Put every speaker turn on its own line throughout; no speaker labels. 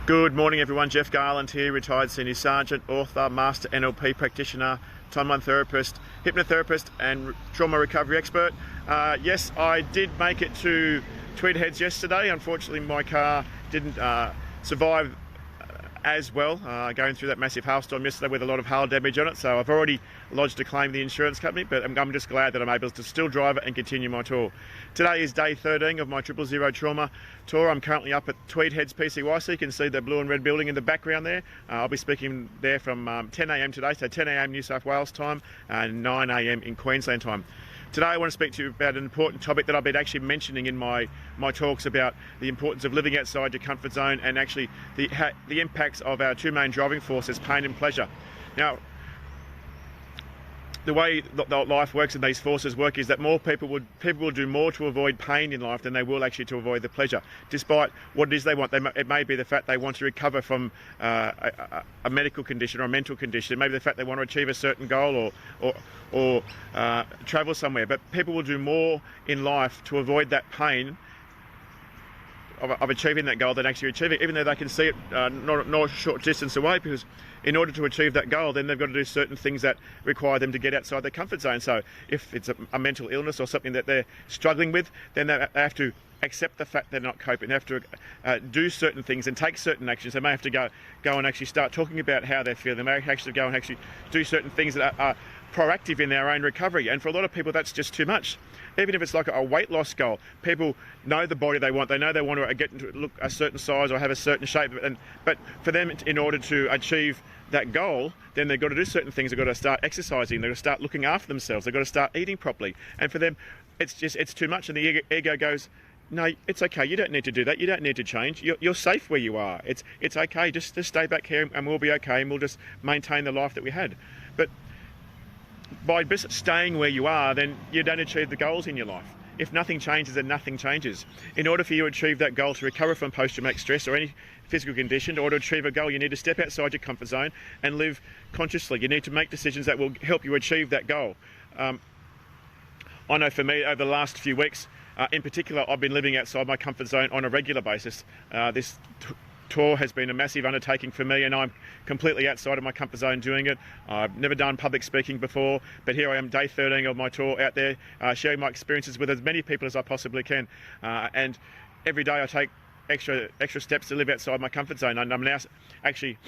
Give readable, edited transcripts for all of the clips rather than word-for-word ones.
Good morning everyone, Jeff Garland here, retired senior sergeant, author, master NLP practitioner, timeline therapist, hypnotherapist and trauma recovery expert. Yes, I did make it to Tweed Heads yesterday. Unfortunately my car didn't survive as well, going through that massive hailstorm yesterday with a lot of hail damage on it, so I've already lodged a claim with the insurance company, but I'm just glad that I'm able to still drive it and continue my tour. Today is day 13 of my 000 trauma tour. I'm currently up at Tweed Heads PCY, so you can see the blue and red building in the background there. I'll be speaking there from 10 a.m. today, so 10 a.m. New South Wales time and 9 a.m. in Queensland time. Today I want to speak to you about an important topic that I've been actually mentioning in my talks about the importance of living outside your comfort zone and actually the impacts of our two main driving forces, pain and pleasure. Now, the way life works and these forces work is that more people will do more to avoid pain in life than they will actually to avoid the pleasure, despite what it is they want. It may be the fact they want to recover from a medical condition or a mental condition. It may be the fact they want to achieve a certain goal or travel somewhere. But people will do more in life to avoid that pain of achieving that goal than actually achieving it, even though they can see it not a short distance away, because in order to achieve that goal, then they've got to do certain things that require them to get outside their comfort zone. So if it's a mental illness or something that they're struggling with, then they have to accept the fact they're not coping. They have to do certain things and take certain actions. They may have to go and actually start talking about how they feel. They may actually go and actually do certain things that are proactive in their own recovery. And for a lot of people, that's just too much. Even if it's like a weight loss goal, people know the body they want. They know they want to get into look a certain size or have a certain shape. But for them, in order to achieve that goal, then they've got to do certain things. They've got to start exercising. They've got to start looking after themselves. They've got to start eating properly. And for them, it's too much. And the ego goes, no, it's okay. You don't need to do that. You don't need to change. You're safe where you are. It's okay. Just stay back here and we'll be okay. And we'll just maintain the life that we had. But by just staying where you are, then you don't achieve the goals in your life. If nothing changes, then nothing changes. In order for you to achieve that goal, to recover from post-traumatic stress or any physical condition, or to achieve a goal, you need to step outside your comfort zone and live consciously. You need to make decisions that will help you achieve that goal. I know for me, over the last few weeks, in particular, I've been living outside my comfort zone on a regular basis. This tour has been a massive undertaking for me, and I'm completely outside of my comfort zone doing it. I've never done public speaking before, but here I am, day 13 of my tour, out there sharing my experiences with as many people as I possibly can. And every day I take extra steps to live outside my comfort zone, and I'm now actually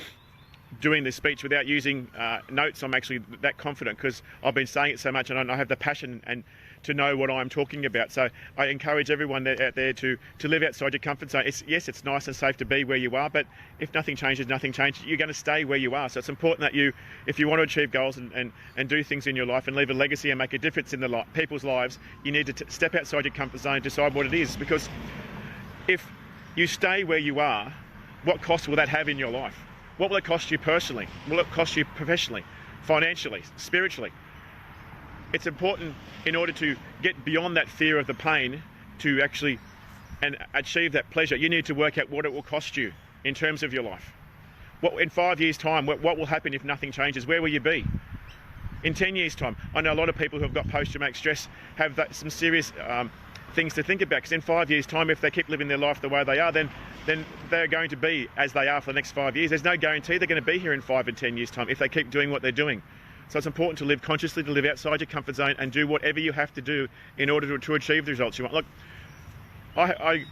doing this speech without using notes. I'm actually that confident because I've been saying it so much, and I have the passion and to know what I'm talking about. So I encourage everyone out there to live outside your comfort zone. Yes, it's nice and safe to be where you are, but if nothing changes, nothing changes. You're going to stay where you are. So it's important that if you want to achieve goals and do things in your life and leave a legacy and make a difference in people's lives, you need to step outside your comfort zone and decide what it is. Because if you stay where you are, what cost will that have in your life? What will it cost you personally? Will it cost you professionally, financially, spiritually? It's important, in order to get beyond that fear of the pain, to actually and achieve that pleasure, you need to work out what it will cost you in terms of your life. In 5 years' time, what will happen if nothing changes? Where will you be? In 10 years' time, I know a lot of people who have got post-traumatic stress have some serious things to think about, because in 5 years' time, if they keep living their life the way they are, then they're going to be as they are for the next 5 years. There's no guarantee they're going to be here in 5 and 10 years' time if they keep doing what they're doing. So it's important to live consciously, to live outside your comfort zone and do whatever you have to do in order to achieve the results you want. Look, like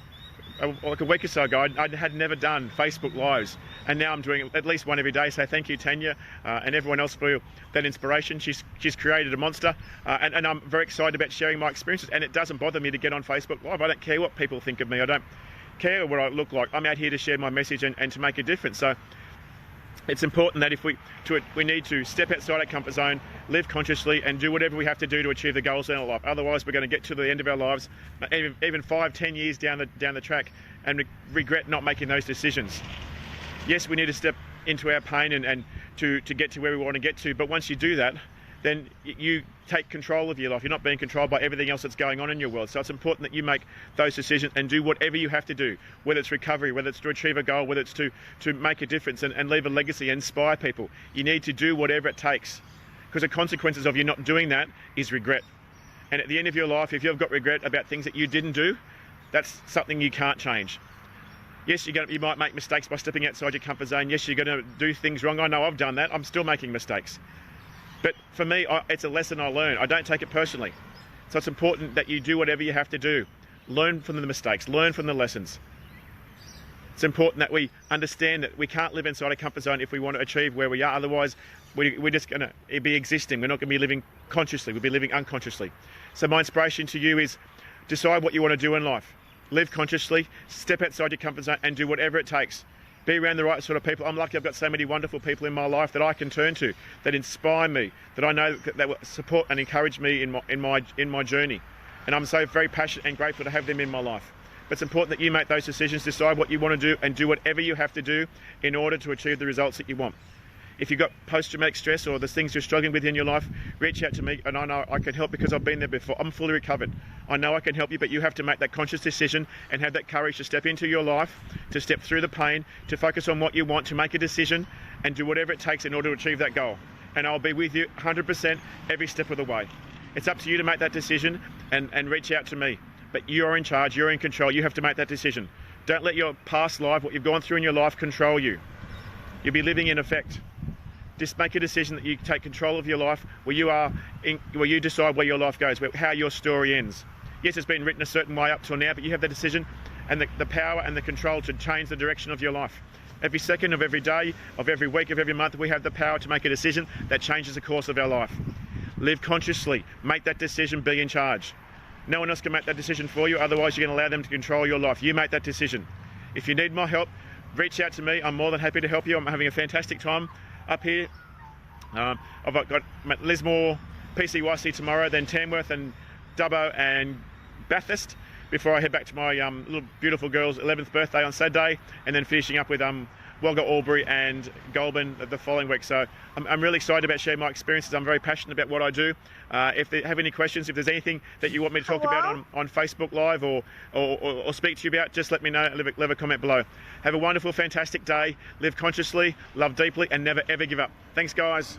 a week or so ago, I had never done Facebook Lives, and now I'm doing at least one every day. So thank you, Tanya, and everyone else for that inspiration. She's created a monster, and I'm very excited about sharing my experiences. And it doesn't bother me to get on Facebook Live. I don't care what people think of me. I don't care what I look like. I'm out here to share my message and to make a difference. So it's important that if we need to step outside our comfort zone, live consciously, and do whatever we have to do to achieve the goals in our life. Otherwise, we're going to get to the end of our lives, even 5-10 years down the track, and regret not making those decisions. Yes, we need to step into our pain and to get to where we want to get to. But once you do that, then you take control of your life. You're not being controlled by everything else that's going on in your world. So it's important that you make those decisions and do whatever you have to do, whether it's recovery, whether it's to achieve a goal, whether it's to make a difference and leave a legacy and inspire people. You need to do whatever it takes, because the consequences of you not doing that is regret. And at the end of your life, if you've got regret about things that you didn't do, that's something you can't change. Yes, you might make mistakes by stepping outside your comfort zone. Yes, you're going to do things wrong. I know I've done that. I'm still making mistakes. But for me, it's a lesson I learn. I don't take it personally. So it's important that you do whatever you have to do. Learn from the mistakes. Learn from the lessons. It's important that we understand that we can't live inside a comfort zone if we want to achieve where we are. Otherwise, we're just going to be existing. We're not going to be living consciously. We'll be living unconsciously. So my inspiration to you is decide what you want to do in life. Live consciously, step outside your comfort zone and do whatever it takes. Be around the right sort of people. I'm lucky I've got so many wonderful people in my life that I can turn to, that inspire me, that I know that will support and encourage me in my journey. And I'm so very passionate and grateful to have them in my life. But it's important that you make those decisions, decide what you want to do and do whatever you have to do in order to achieve the results that you want. If you've got post-traumatic stress or there's things you're struggling with in your life, reach out to me and I know I can help because I've been there before. I'm fully recovered. I know I can help you, but you have to make that conscious decision and have that courage to step into your life, to step through the pain, to focus on what you want, to make a decision and do whatever it takes in order to achieve that goal. And I'll be with you 100% every step of the way. It's up to you to make that decision and reach out to me. But you're in charge, you're in control, you have to make that decision. Don't let your past life, what you've gone through in your life, control you. You'll be living in effect. Just make a decision that you take control of your life, where you decide where your life goes, how your story ends. Yes, it's been written a certain way up till now, but you have the decision and the power and the control to change the direction of your life. Every second of every day, of every week, of every month, we have the power to make a decision that changes the course of our life. Live consciously, make that decision, be in charge. No one else can make that decision for you, otherwise you're going to allow them to control your life. You make that decision. If you need my help, reach out to me. I'm more than happy to help you. I'm having a fantastic time up here. I've got Lismore, PCYC tomorrow, then Tamworth and Dubbo and Bathurst before I head back to my little beautiful girl's 11th birthday on Saturday, and then finishing up with Wagga, Albury and Goulburn the following week. So I'm really excited about sharing my experiences. I'm very passionate about what I do. If they have any questions, if there's anything that you want me to talk about on Facebook Live or speak to you about, just let me know. Leave a comment below. Have a wonderful, fantastic day. Live consciously, love deeply, and never ever give up. Thanks, guys.